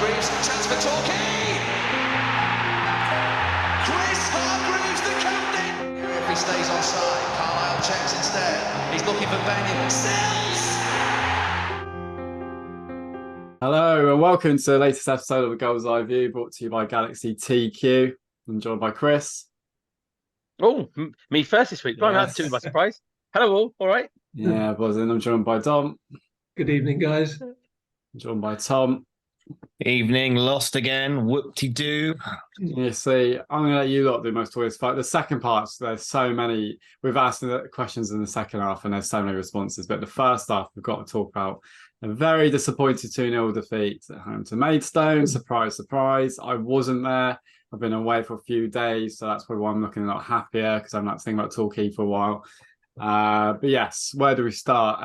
Hargreaves, chance for Torquay! Chris Hargreaves, the captain! If he stays onside, Carlisle checks instead. He's looking for Benyon. Sells! Hello and welcome to the latest episode of the Gull'S Eye View, brought to you by Galaxy TQ. I'm joined by Chris. Oh, me first this week. Blind, that took me by surprise. Hello all, all right? Yeah, buzzing. I'm joined by Dom. Good evening, guys. I'm joined by Tom. Evening, lost again. Whoop-de-doo. You see, I'm going to let you lot do most of this fight. The second part, there's so many. We've asked the questions in the second half and there's so many responses. But the first half, we've got to talk about a very disappointing 2-0 defeat at home to Maidstone. Surprise, surprise. I wasn't there. I've been away for a few days, so that's probably why I'm looking a lot happier, because I'm not thinking about Torquay for a while. But yes, where do we start?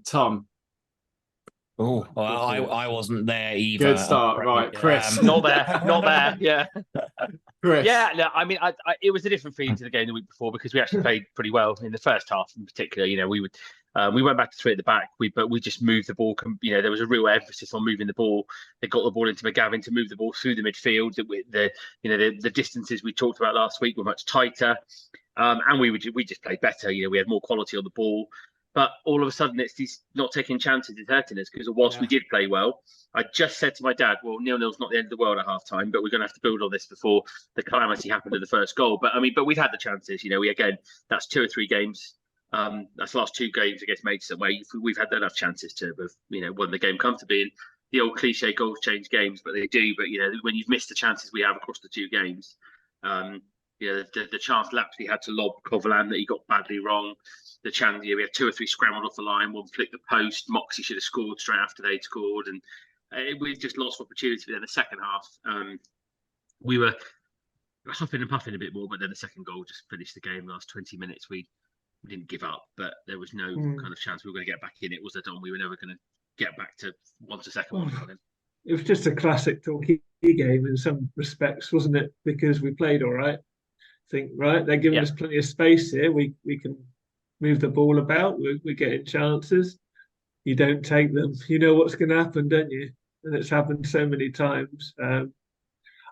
Tom. Oh, well, I wasn't there either. Good start, right, Chris. Not there. Yeah, Chris. Yeah. No, I mean, it was a different feeling to the game the week before because we actually played pretty well in the first half, in particular. You know, we went back to 3 at the back, but we just moved the ball. You know, there was a real emphasis on moving the ball. They got the ball into McGavin to move the ball through the midfield. The distances we talked about last week were much tighter, and we just played better. You know, we had more quality on the ball. But all of a sudden, it's these not taking chances is hurting us, because whilst we did play well, I just said to my dad, well, 0-0's not the end of the world at half time, but we're going to have to build on this before the calamity happened at the first goal. But we've had the chances. You know, that's 2 or 3 games. That's the last 2 games against Maidstone where we've had enough chances to have, won the game comfortably. And the old cliche, goals change games, but they do. But, when you've missed the chances we have across the 2 games, the chance Lapsley had to lob Coverland that he got badly wrong. The chance, we had 2 or 3 scrambled off the line, one flicked the post. Moxie should have scored straight after they'd scored, and we've just lost opportunity. But then the second half, we were huffing and puffing a bit more, but then the second goal just finished the game. Last 20 minutes, we didn't give up, but there was no kind of chance we were going to get back in. It was a done. We were never going to get back to once a second one got in. It was just a classic Torquay game in some respects, wasn't it? Because we played all right. They're giving us plenty of space here. We can move the ball about. We're getting chances. You don't take them. You know what's going to happen, don't you? And it's happened so many times.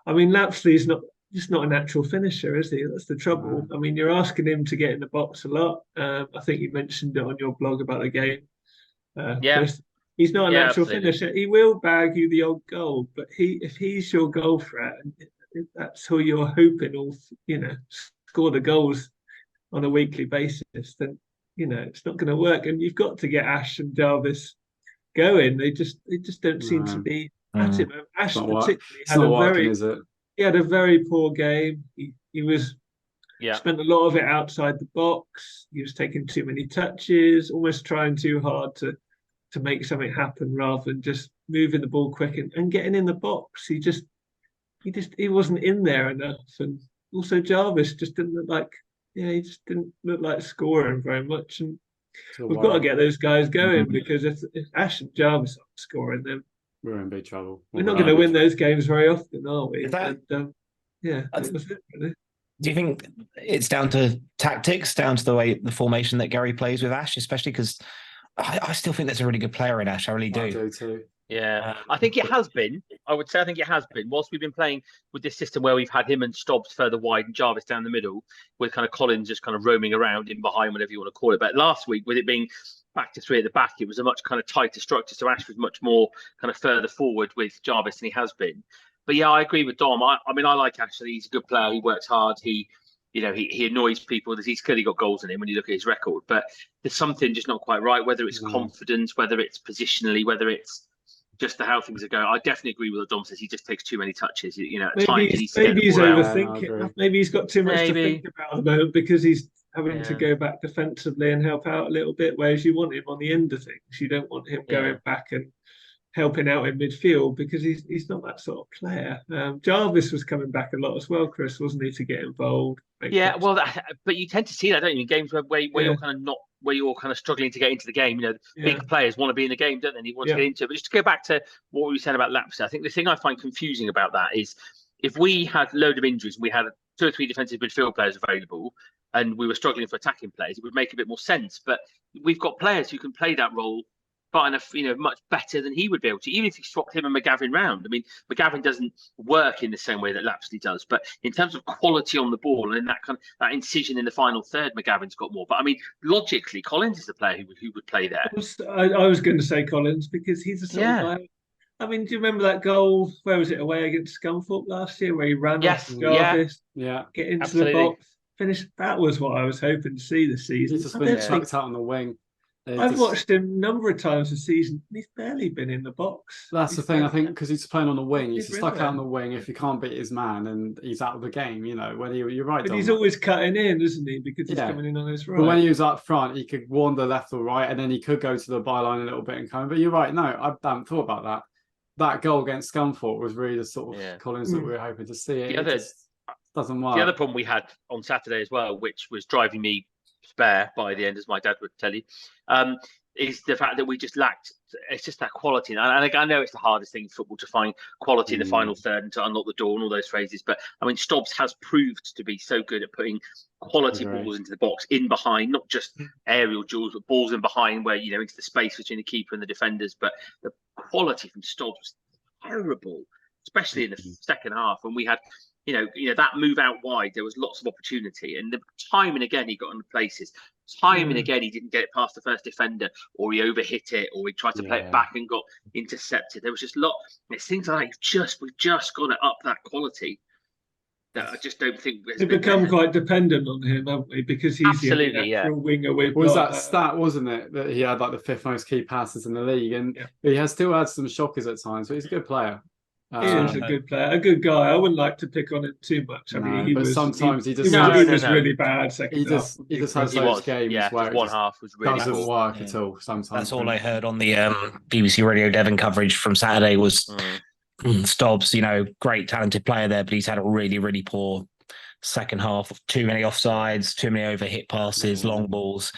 Lapsley's just not a natural finisher, is he? That's the trouble. I mean, you're asking him to get in the box a lot. I think you mentioned it on your blog about the game. Chris. He's not a natural finisher. He will bag you the odd goal, but if he's your goal threat, if that's who you're hoping will, score the goals on a weekly basis, then it's not going to work. And you've got to get Ash and Jarvis going. They just don't seem to be at it. Ash particularly had a very poor game. He was spent a lot of it outside the box. He was taking too many touches, almost trying too hard to make something happen rather than just moving the ball quick and getting in the box. He wasn't in there enough. And also Jarvis just didn't look like he just didn't look like scoring very much. And we've got to get those guys going, because if Ash and Jarvis aren't scoring, then we're in big trouble. We're not going to win those games very often, are we? That was it, really. Do you think it's down to tactics, down to the formation that Gary plays with Ash, especially because I still think there's a really good player in Ash. I really do. I do too. Yeah, I think it has been. I would say I think it has been. Whilst we've been playing with this system where we've had him and Stobbs further wide and Jarvis down the middle, with kind of Collins just kind of roaming around in behind, whatever you want to call it. But last week, with it being back to 3 at the back, it was a much kind of tighter structure. So Ash was much more kind of further forward with Jarvis than he has been. But yeah, I agree with Dom. I like Ash. He's a good player. He works hard. He annoys people. He's clearly got goals in him when you look at his record. But there's something just not quite right, whether it's confidence, whether it's positionally, whether it's just how things are going. I definitely agree with what Dom says. He just takes too many touches. At times he's overthinking. Maybe he's got too much to think about at the moment, because he's having to go back defensively and help out a little bit, whereas you want him on the end of things. You don't want him going back and helping out in midfield, because he's not that sort of player. Jarvis was coming back a lot as well, Chris, wasn't he, to get involved? But you tend to see that, don't you, in games where you're kind of not, where you're kind of struggling to get into the game. Big players want to be in the game, don't they? And he wants to get into it. But just to go back to what we said about Lapsley, I think the thing I find confusing about that is if we had a load of injuries and we had 2 or 3 defensive midfield players available and we were struggling for attacking players, it would make a bit more sense. But we've got players who can play that role but enough, much better than he would be able to, even if you swapped him and McGavin round. I mean, McGavin doesn't work in the same way that Lapsley does, but in terms of quality on the ball and that incision in the final third, McGavin's got more. But I mean, logically, Collins is the player who would play there. I was going to say Collins because he's the sort of guy. I mean, do you remember that goal? Where was it, away against Scunthorpe last year, where he ran off Jarvis, get into the box, finish? That was what I was hoping to see this season. He's just been chucked out on the wing. I've watched him a number of times this season. He's barely been in the box. That's the thing, I think, because he's playing on the wing. He's stuck out on the wing. If he can't beat his man, and he's out of the game, you're right. But he's always cutting in, isn't he? Because he's coming in on his right. But when he was up front, he could wander left or right, and then he could go to the byline a little bit and come. But you're right. No, I haven't thought about that. That goal against Scunthorpe was really the sort of Collins that we were hoping to see. It just doesn't work. The other problem we had on Saturday as well, which was driving me spare by the end, as my dad would tell you, is the fact that we just lacked. It's just that quality, and I know it's the hardest thing in football to find quality in the final third and to unlock the door and all those phrases. But I mean, Stobbs has proved to be so good at putting quality balls into the box, in behind, not just aerial duels, but balls in behind, where into the space between the keeper and the defenders. But the quality from Stobbs was terrible, especially in the second half when we had. That move out wide, there was lots of opportunity, and the time and again he got into places. Time and again he didn't get it past the first defender, or he overhit it, or he tried to play it back and got intercepted. There was just a lot. It seems like we've just got to up that quality. That I just don't think we've become quite dependent on him, haven't we? Because he's the actual winger. Was that stat, wasn't it, that he had like the 5th most key passes in the league, and he has still had some shockers at times, but he's a good player. He is a good player, a good guy. I wouldn't like to pick on him too much. I mean, sometimes he was really bad. He just has those games where one half was really doesn't work at all. Sometimes that's all I heard on the BBC Radio Devon coverage from Saturday was Stobbs. Great talented player there, but he's had a really, really poor second half. Too many offsides, too many overhit passes, long balls.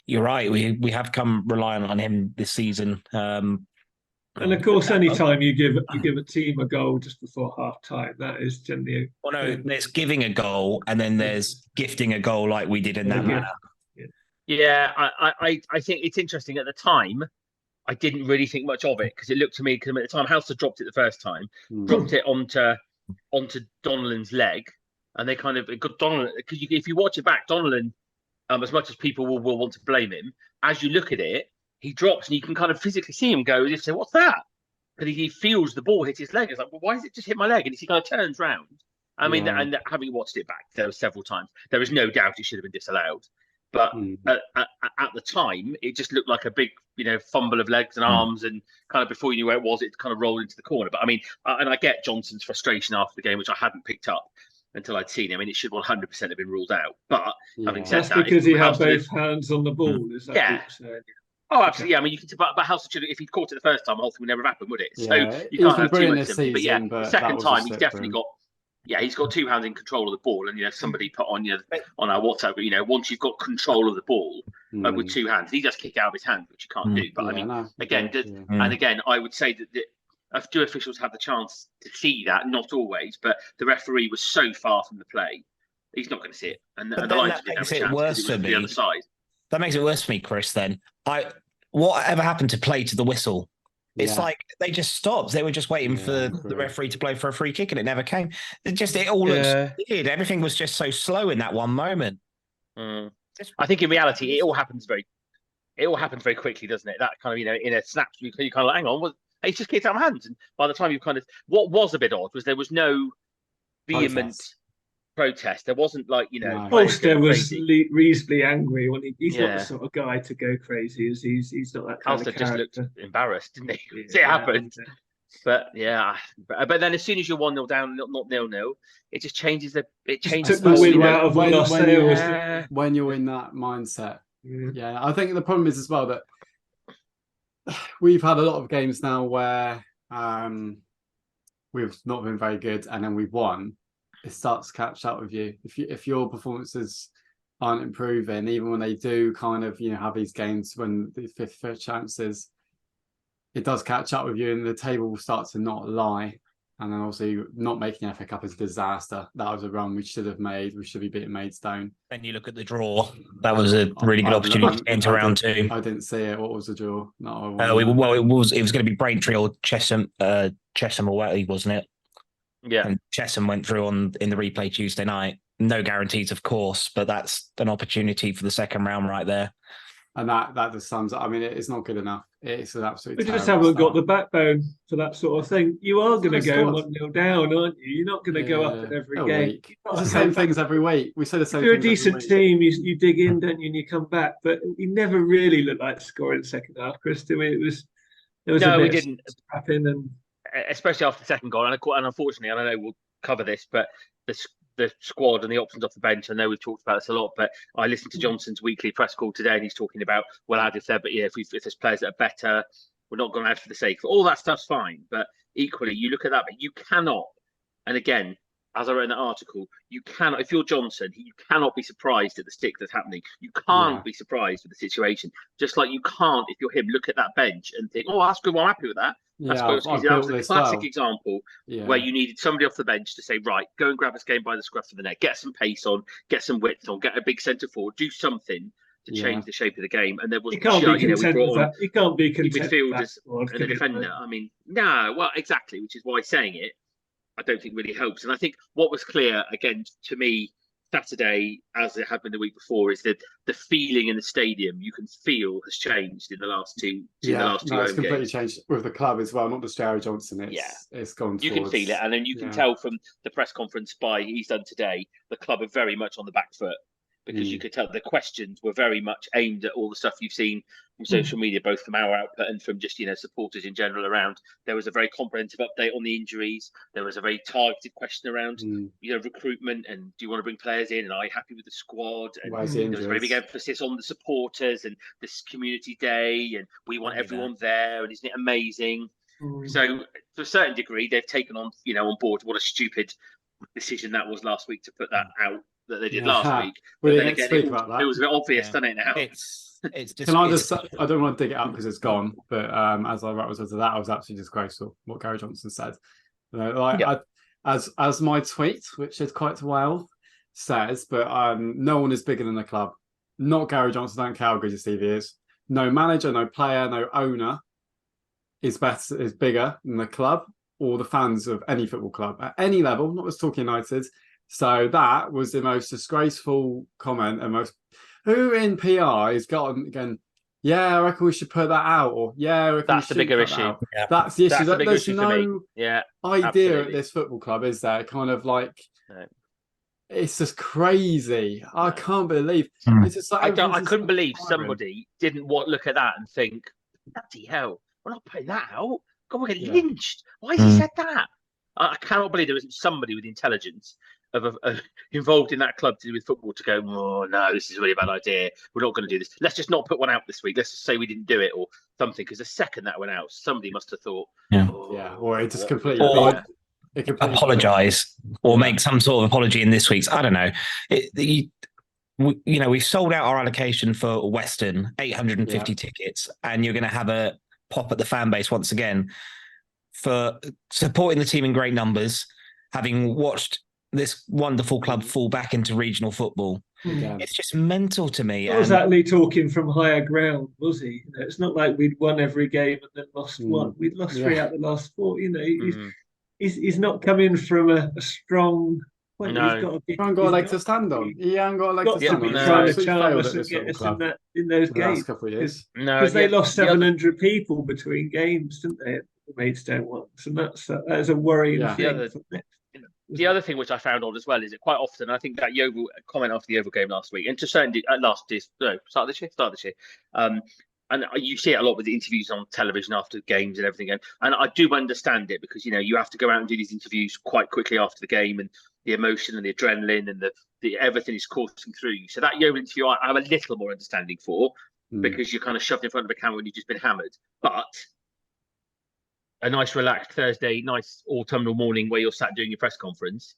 You're right. We have come reliant on him this season. And of course, any time you give a team a goal just before half time, that is generally. There's giving a goal, and then there's gifting a goal, like we did in that manner. Yeah, I think it's interesting. At the time, I didn't really think much of it because it looked to me, because at the time Halster dropped it the first time, dropped it onto Donnellan's leg, and they kind of got Donnellan, because if you watch it back, Donnellan, as much as people will want to blame him, as you look at it, he drops and you can kind of physically see him go, you say, what's that? Because he feels the ball hit his leg. It's like, well, why has it just hit my leg? And he kind of turns round. I mean, and having watched it back, there were several times, there was no doubt it should have been disallowed. But at the time, it just looked like a big, fumble of legs and arms, and kind of before you knew where it was, it kind of rolled into the corner. But I mean, and I get Johnson's frustration after the game, which I hadn't picked up until I'd seen him. I mean, it should 100% have been ruled out. But having said that, because he had both hands on the ball. Is that Oh, absolutely. Yeah, I mean, you can. But House should, if he'd caught it the first time, the whole thing would never happen, would it? So you can't have too much sympathy. But the second time, he's definitely got. Yeah, he's got 2 hands in control of the ball, and somebody put on on our WhatsApp. Once you've got control of the ball with 2 hands, he does kick out of his hand, which you can't do. But I mean, again, I would say that do officials have the chance to see that? Not always, but the referee was so far from the play, he's not going to see it, and the lines didn't have a chance because it was the other side. That makes it worse for me, Chris. Then whatever happened to play to the whistle? It's like they just stopped. They were just waiting for the referee to blow for a free kick, and it never came. It all looks weird. Everything was just so slow in that one moment. I think in reality, it all happens very quickly, doesn't it? That kind of in a snap, you kind of like, hang on, it's just kicked out of my hands. And by the time you what was a bit odd was there was no vehement protest. There wasn't like Holster was reasonably angry when he's not the sort of guy to go crazy. As he's not that kind of character. Just looked embarrassed, didn't he? It happened. But but then as soon as you're 1-0 down, not 0-0, it just changes it changes the wind out of when you're in that mindset. I think the problem is as well that we've had a lot of games now where we've not been very good, and then we've won. It starts to catch up with you. If your performances aren't improving, even when they do kind of have these games when the fifth chances, it does catch up with you, and the table will start to not lie. And then obviously not making FA Cup is a disaster. That was a run we should have made. We should be beating Maidstone. Then you look at the draw. That was a really good opportunity to enter round 2. I didn't see it. What was the draw? No, it was going to be Braintree or Chesham away, wasn't it? Yeah. And Chesham went through in the replay Tuesday night. No guarantees, of course, but that's an opportunity for the second round right there. And that just sums up. I mean, it's not good enough. It's an absolute. We just haven't got the backbone for that sort of thing. You are going to go 1-0 down, aren't you? You're not going to go up at every game. It's the same things every week. We say the same. If you're a decent team, you dig in, don't you, and you come back. But you never really looked like scoring the second half, Chris. I mean, we didn't. And especially after the second goal, and unfortunately, I don't know we'll cover this, but the squad and the options off the bench. I know we've talked about this a lot, but I listened to Johnson's weekly press call today, and he's talking about, well, add if there's players that are better, we're not going to add for the sake of all that stuff's fine. But equally, you look at that, but you cannot. And again, as I wrote in the article, you cannot. If you're Johnson, you cannot be surprised at the stick that's happening. You can't be surprised with the situation. Just like you can't, if you're him, look at that bench and think, "Oh, that's good. Well, I'm happy with that." That's good. That was a classic example where you needed somebody off the bench to say, "Right, go and grab this game by the scruff of the neck, get some pace on, get some width on, get a big centre forward, do something to change the shape of the game." And there was you can't be content with that. You can't be content midfielders and a defender. I mean, no, well, exactly, which is why saying it, I don't think really helps. And I think what was clear, again, to me, Saturday, as it had been the week before, is that the feeling in the stadium you can feel has changed in the last two it's completely changed with the club as well, not just Jerry Johnson. It's gone towards, you can feel it, and then you can tell from the press conference he's done today, the club are very much on the back foot, because you could tell the questions were very much aimed at all the stuff you've seen from social media, both from our output and from just, supporters in general around. There was a very comprehensive update on the injuries. There was a very targeted question around, recruitment and do you want to bring players in? And are you happy with the squad? And there was a very big emphasis on the supporters and this community day. And we want everyone there. And isn't it amazing? So to a certain degree, they've taken on, on board what a stupid decision that was last week to put that out that they did last week. But then again, it was a bit obvious, doesn't it, now? Can I just? I don't want to dig it up because it's gone. But as I wrote that, I was absolutely disgraceful. What Gary Johnson said, as my tweet, which is quite well, says. But no one is bigger than the club. Not Gary Johnson. Don't care how good your CV is. No manager, no player, no owner is bigger than the club or the fans of any football club at any level. Not just talking United. So that was the most disgraceful comment and most. Who in PR has gotten again? Yeah, I reckon we should put that out, or I reckon that's the bigger issue. Yeah. That's the issue. There's no idea absolutely. at this football club, is there? Kind of like it's just crazy. I can't believe it's just like I couldn't believe somebody didn't look at that and think, bloody hell, we're not putting that out. God, we're getting lynched. Why has he said that? I cannot believe there isn't somebody with intelligence involved in that club to do with football to go, oh no, this is a really bad idea. We're not going to do this. Let's just not put one out this week. Let's just say we didn't do it or something. Because the second that went out, somebody must have thought, or it just completely. Apologise or make some sort of apology in this week's. I don't know. We've sold out our allocation for Western, 850 tickets, and you're going to have a pop at the fan base once again for supporting the team in great numbers, having watched this wonderful club fall back into regional football. It's just mental to me. Not exactly talking from higher ground, was he? It's not like we'd won every game and then lost one. We'd lost 3 out of the last 4. He's not coming from a strong point. No. He hasn't got a leg to stand on. He hasn't got a leg to stand on. Trying to charm us and get us in those games. Last couple of years. Because they lost 700 people between games, didn't they? The Maidstone ones, and that's a worrying thing. The other thing which I found odd as well is that quite often, I think that Yeovil comment after the Yeovil game last week, and to certain start of this year, and you see it a lot with the interviews on television after games and everything, and I do understand it because you have to go out and do these interviews quite quickly after the game, and the emotion and the adrenaline and the everything is coursing through you. So that Yeovil interview, I have a little more understanding for because you're kind of shoved in front of a camera and you've just been hammered, but a nice relaxed Thursday, nice autumnal morning where you're sat doing your press conference.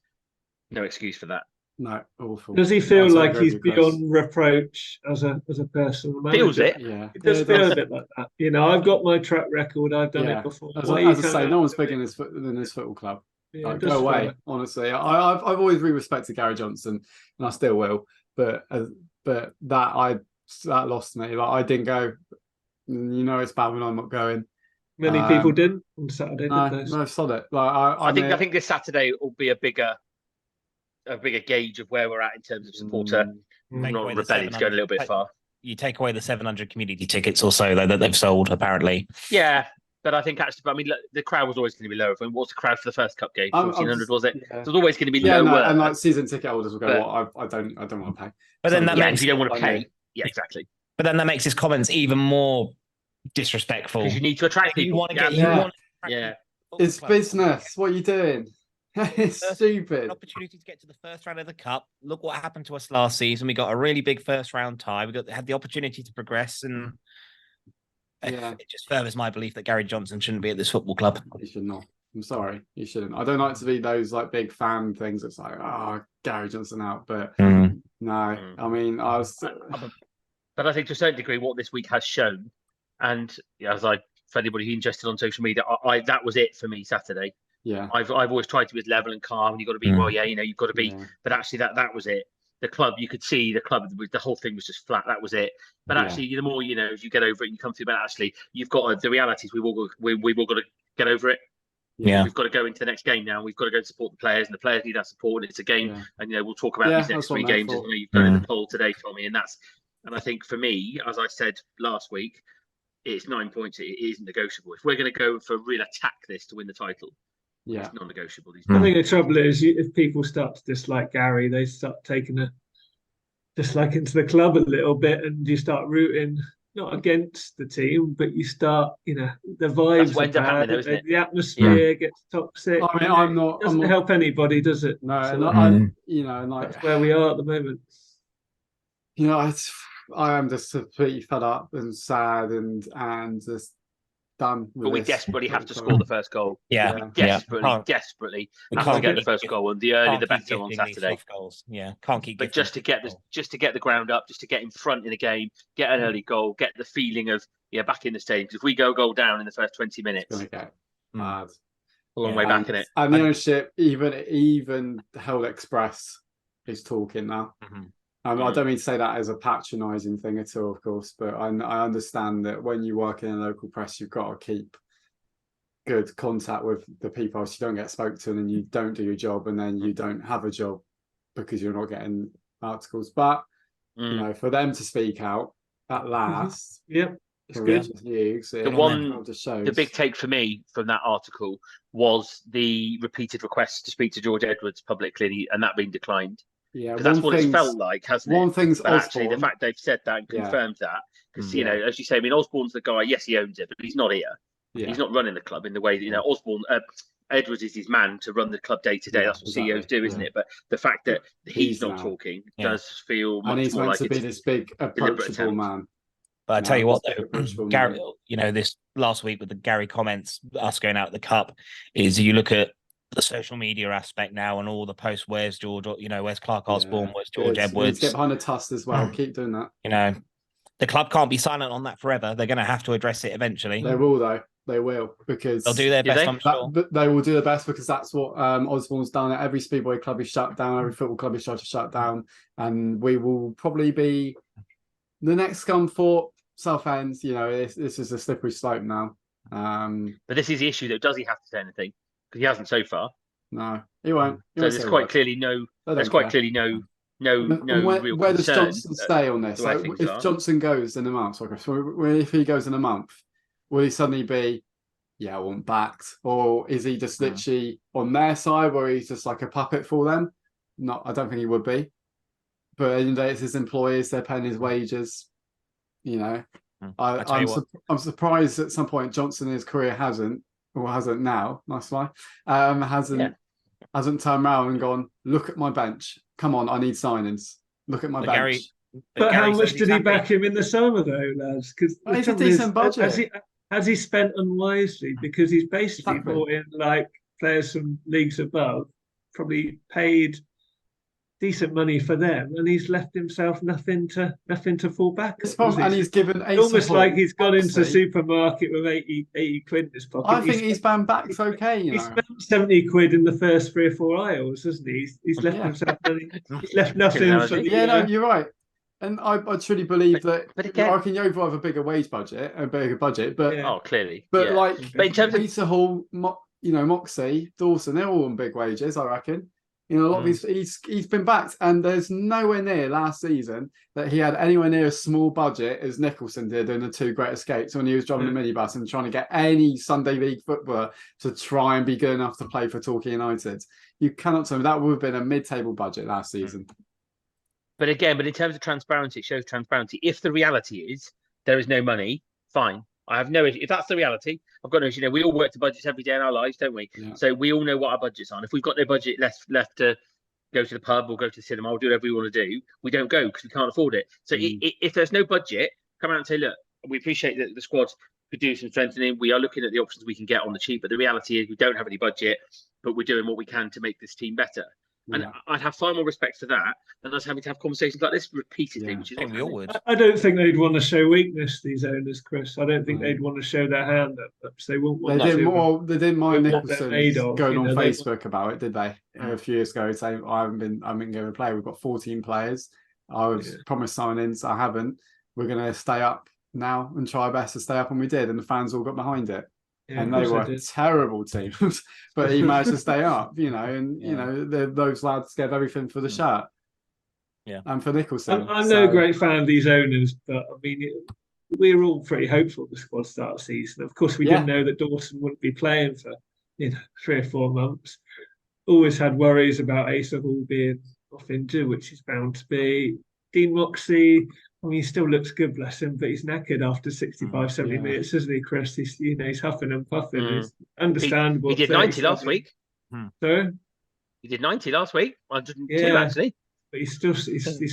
No excuse for that. No, awful. Does he feel like he's beyond reproach as a personal manager? Feels it. Yeah. It does feel a bit like that. I've got my track record. I've done it before. As I say, no one's bigger than this football club. Yeah, like, go away. Honestly, I've always really respected Gary Johnson, and I still will. But that lost me. Like I didn't go. It's bad when I'm not going. Many people didn't on Saturday, did they? No, sod it. Like I think this Saturday will be a bigger gauge of where we're at in terms of supporter. Not rebellion to go a little bit far. You take away the 700 community tickets or so that they've sold, apparently. Yeah, but I think actually, I mean, look, the crowd was always going to be lower. I mean, what's the crowd for the first cup game? 1,400 was it? Yeah. So it was always going to be lower. No, and like season ticket holders will go, "Well, I don't want to pay." But then that makes if you don't want to pay. Yeah, exactly. But then that makes his comments even more disrespectful. Because you need to attract people. You want to get, It's business. What are you doing? It's stupid. An opportunity to get to the first round of the cup. Look what happened to us last season. We got a really big first round tie. Had the opportunity to progress, and it just furthers my belief that Gary Johnson shouldn't be at this football club. He should not. I'm sorry, you shouldn't. I don't like to be those like big fan things. It's like, Gary Johnson out, but no. I mean, But I think to a certain degree, what this week has shown, and for anybody who's interested on social media, that was it for me Saturday. Yeah, I've always tried to be as level and calm, and you've got to be you've got to be. Yeah. But actually, that was it. The club, you could see the club. The whole thing was just flat. That was it. But actually, the more as you get over it, you come through. But actually, you've got the realities. We've all got to get over it. Yeah, we've got to go into the next game now. We've got to go and support the players, and the players need our support. And it's a game, and we'll talk about these next 3 games. You've done in the poll today, Tommy, and I think for me, as I said last week, it's 9 points. It isn't negotiable. If we're going to go for a real attack this to win the title. It's non-negotiable. I think the trouble is, if people start to dislike Gary, they start taking a dislike into the club a little bit, and you start rooting not against the team, but you start, the vibes are bad, the atmosphere gets toxic. I mean, it doesn't help anybody, does it? No, that's where we are at the moment. I am just completely fed up and sad and just done with but we this. Desperately have to score the first goal. Desperately have to get the first goal, and the earlier the better on Saturday. Can't keep. But just to get the ground up, just to get in front in the game, get an early goal, get the feeling of back in the stadium. Because if we go down in the first 20 minutes, it's going to get mad. A long way back in it. And the ownership, even Hell Express is talking now. I don't mean to say that as a patronising thing at all, of course, but I understand that when you work in a local press, you've got to keep good contact with the people, so you don't get spoke to, and then you don't do your job, and then you don't have a job because you're not getting articles. But for them to speak out at last, it's good. The big take for me from that article was the repeated requests to speak to George Edwards publicly, and that being declined. Yeah, that's what it's felt like, hasn't it? One thing's but actually the fact they've said that and confirmed that, because as you say, I mean, Osborne's the guy. Yes, he owns it, but he's not here. He's not running the club in the way that Osborne. Edwards is his man to run the club day to day. That's what CEOs do, isn't it? But the fact that he's not talking does feel much and he's more meant like to be this big approachable man. But I tell you what, though, Gary, this last week with the Gary comments, us going out of the cup, is you look at the social media aspect now and all the posts. Where's George? Where's Clark Osborne? Where's George Edwards? Get behind the tusk as well. Keep doing that. The club can't be silent on that forever. They're going to have to address it eventually. They will, though. They will, because they'll do their best. I'm sure they will do their best, because that's what Osborne's done. Every speedway club is shut down. Every football club is tried to shut down, and we will probably be the next Scunthorpe, Southend. This is a slippery slope now. But this is the issue, though. Does he have to say anything? Because he hasn't so far. No, he won't. So there's quite clearly no. There's quite clearly no real where does Johnson stay on this? If Johnson goes in a month, if he goes in a month, will he suddenly be, I want backed, or is he just literally on their side, where he's just like a puppet for them? No, I don't think he would be. But at the end of the day, it's his employees; they're paying his wages. I'm surprised at some point Johnson in his career hasn't now. Nice lie. Hasn't turned around and gone, look at my bench. Come on, I need signings. Look at my bench. But how much did he back him in the summer, though, lads? Because it's a decent budget. Has he spent unwisely? Because he's basically brought in like players from leagues above, probably paid decent money for them, and he's left himself nothing to fall back on. And he's given almost like he's gone into a supermarket with 80 quid in his pocket. I think his band back's okay. He spent 70 quid in the first 3 or 4 aisles, hasn't he? He's left himself money. He's left nothing for the. Yeah, no, you're right. And I truly believe that. But again, I reckon Yeovil have a bigger wage budget, a bigger budget, but clearly. But in terms of Peter Hall, Moxie, Dawson, they're all on big wages, I reckon. A lot of he's been backed, and there's nowhere near last season that he had anywhere near a small budget as Nicholson did in the 2 Great Escapes when he was driving a minibus and trying to get any Sunday League footballer to try and be good enough to play for Torquay United. You cannot tell me that would have been a mid-table budget last season. But again, in terms of transparency, it shows transparency. If the reality is there is no money, fine. I have no issue. If that's the reality, I've got no issue. We all work to budgets every day in our lives, don't we? Yeah. So we all know what our budgets are. And if we've got no budget left to go to the pub or go to the cinema or do whatever we want to do, we don't go because we can't afford it. So if there's no budget, come out and say, look, we appreciate that the squad could do some strengthening. We are looking at the options we can get on the cheap. But the reality is we don't have any budget, but we're doing what we can to make this team better. And I'd have far more respect for that than us having to have conversations like this repeatedly, which is what we all would. I don't think they'd want to show weakness, these owners, Chris. I don't think they'd want to show their hand up. They won't want they didn't mind Nicholson going on Facebook about it, did they? A few years ago, saying I haven't been going to play. We've got 14 players. I was promised signings. I haven't. We're going to stay up now and try our best to stay up, and we did, and the fans all got behind it. Yeah, and they were a terrible team, but he managed to stay up, those lads gave everything for the shirt. Yeah. And for Nicholson. I'm no great fan of these owners, but I mean, we were all pretty hopeful the squad start season. Of course, we didn't know that Dawson wouldn't be playing for 3 or 4 months. Always had worries about Asa Hall being off injured, which he's bound to be. Dean Moxie, I mean, he still looks good, bless him, but he's knackered after 65, 70 minutes, isn't he, Chris? He's huffing and puffing. It's understandable. He did 90 last week. So he did 90 last week. I did 2 actually. But he's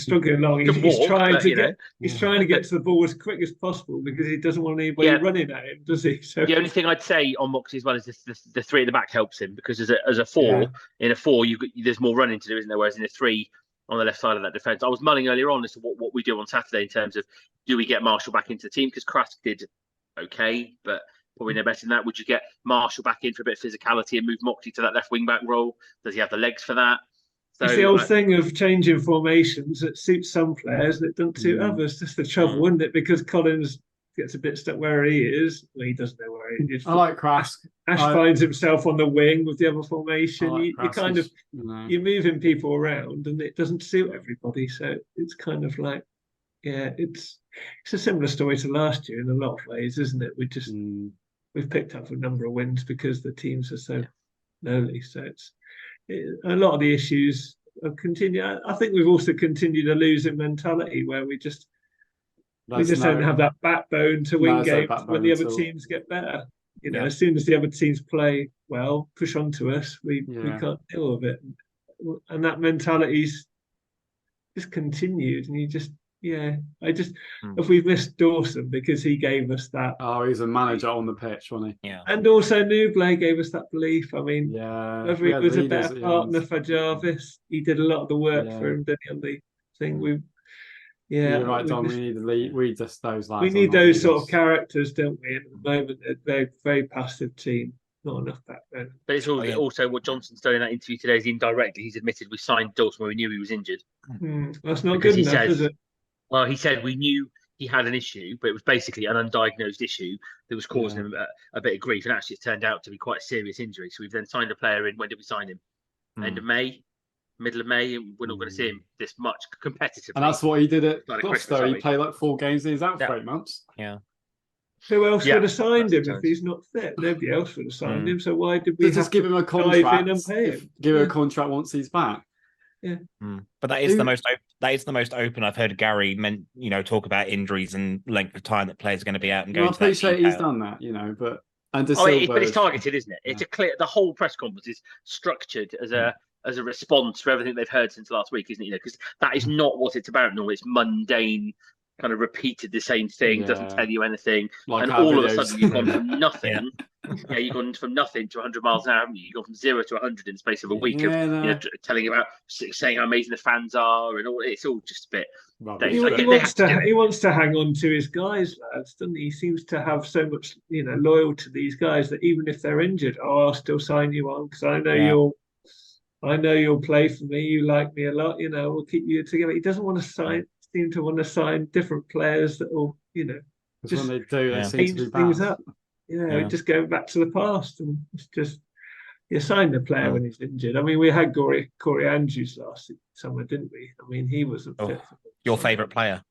struggling along. He's trying to get to the ball as quick as possible because he doesn't want anybody running at him, does he? So the only thing I'd say on Moxie as well is the 3 at the back helps him because as a 4 in a 4 there's more running to do, isn't there? Whereas in a 3 on the left side of that defence, I was mulling earlier on as to what we do on Saturday in terms of do we get Marshall back into the team, because Krask did okay, but probably no better than that. Would you get Marshall back in for a bit of physicality and move Moxie to that left wing back role? Does he have the legs for that? So, it's the old thing of changing formations that suits some players that doesn't suit others. That's the trouble, isn't it? Because Collins gets a bit stuck where he is. Well, he doesn't know where he is. I like Krask. Ash finds himself on the wing with the other formation. You kind of you're moving people around, and it doesn't suit everybody. So it's kind of like, it's a similar story to last year in a lot of ways, isn't it? We've picked up a number of wins because the teams are so lowly. So a lot of the issues have continued. I think we've also continued a losing mentality where we just don't have that backbone to win games when the other teams get better. As soon as the other teams play well, push on to us, we can't deal with it. And that mentality's just continued. And if we've missed Dawson because he gave us that. Oh, he's a manager on the pitch, wasn't he? Yeah. And also Nublé gave us that belief. I mean, whether he was a better partner for Jarvis, he did a lot of the work for him, didn't he, on the thing. You're right, Don. We just those lads. We need those sort of characters, don't we? At the moment, they're a very passive team. Not enough backbone. But it's also what Johnson's done in that interview today is indirectly. He's admitted we signed Dawson when we knew he was injured. That's not good enough, is it? Well, he said we knew he had an issue, but it was basically an undiagnosed issue that was causing him a bit of grief. And actually, it's turned out to be quite a serious injury. So we've then signed a player in. When did we sign him? End of May? Middle of May, and we're not going to see him this much competitively. And that's what he did at Gloucester. He played like 4 games and he's out for 8 months. Yeah. Who else would have signed him if he's not fit? Nobody else would have signed him. So why did we just give him a contract? And pay him? Give him a contract once he's back. Yeah. But that is the most open I've heard Gary talk about injuries and length of time that players are going to be out and going. I appreciate he's done that, but it's targeted, isn't it? It's a clear. The whole press conference is structured as a response to everything they've heard since last week, isn't it? Because that is not what it's about. No, it's mundane kind of repeated the same thing, doesn't tell you anything, like and all videos. of a sudden you've gone from nothing. You've gone from nothing to 100 miles an hour. You've gone from 0 to 100 in the space of a week of telling about saying how amazing the fans are and all. It's all just a bit. He wants to hang on to his guys, lads, doesn't he? He seems to have so much, loyal to these guys that even if they're injured, I'll still sign you on because I know you'll play for me. You like me a lot, we'll keep you together. He doesn't want to seem to want to sign different players that will, just when they do, they seem to be things up. Just going back to the past, and it's just you sign the player when he's injured. I mean, we had Corey Andrews last summer, didn't we? I mean, he wasn't fit. Your favourite player?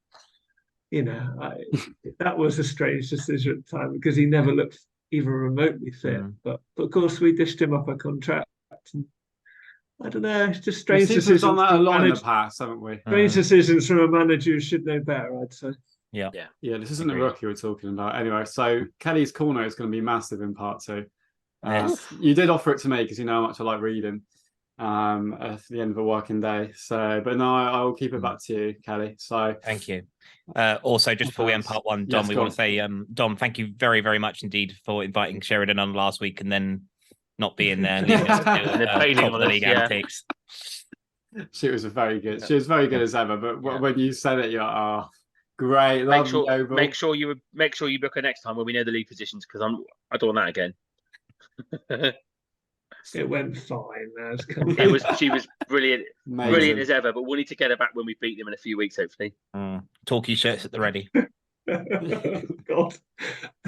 That was a strange decision at the time because he never looked even remotely fit. But of course, we dished him up a contract. And I don't know. It's just strange decisions. We've done that a lot in the past, haven't we? Strange decisions from a manager who should know better, I'd say. Yeah. This isn't the rookie we're talking about. Anyway, so Kelly's corner is going to be massive in part 2. You did offer it to me because you know how much I like reading at the end of a working day. So, but no, I will keep it back to you, Kelly. So, thank you. Also, just before we end part 1, Dom, we want to say, Dom, thank you very, very much indeed for inviting Sheridan on last week and then not being there and leaving us to do top of the league antics. She was very good. She was very good as ever. But when you said it, you're like, great. Make sure you book her next time when we know the league positions because I don't want that again. It went fine. She was brilliant, brilliant as ever. But we'll need to get her back when we beat them in a few weeks, hopefully. Torquay shirts at the ready. God,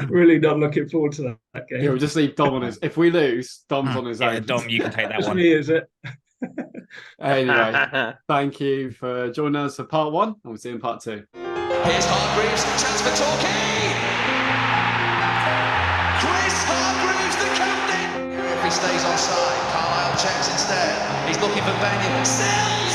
really not looking forward to that game. Yeah, we'll just leave Dom on his. If we lose, Dom's on his own. Dom, you can take that one. Me, is it? Anyway, thank you for joining us for part 1. And we'll see you in part 2. Here's Hargreaves, chance for Torquay. Chris Hargreaves, the captain. If he stays onside, Carlisle checks instead. He's looking for Benyon. Sells.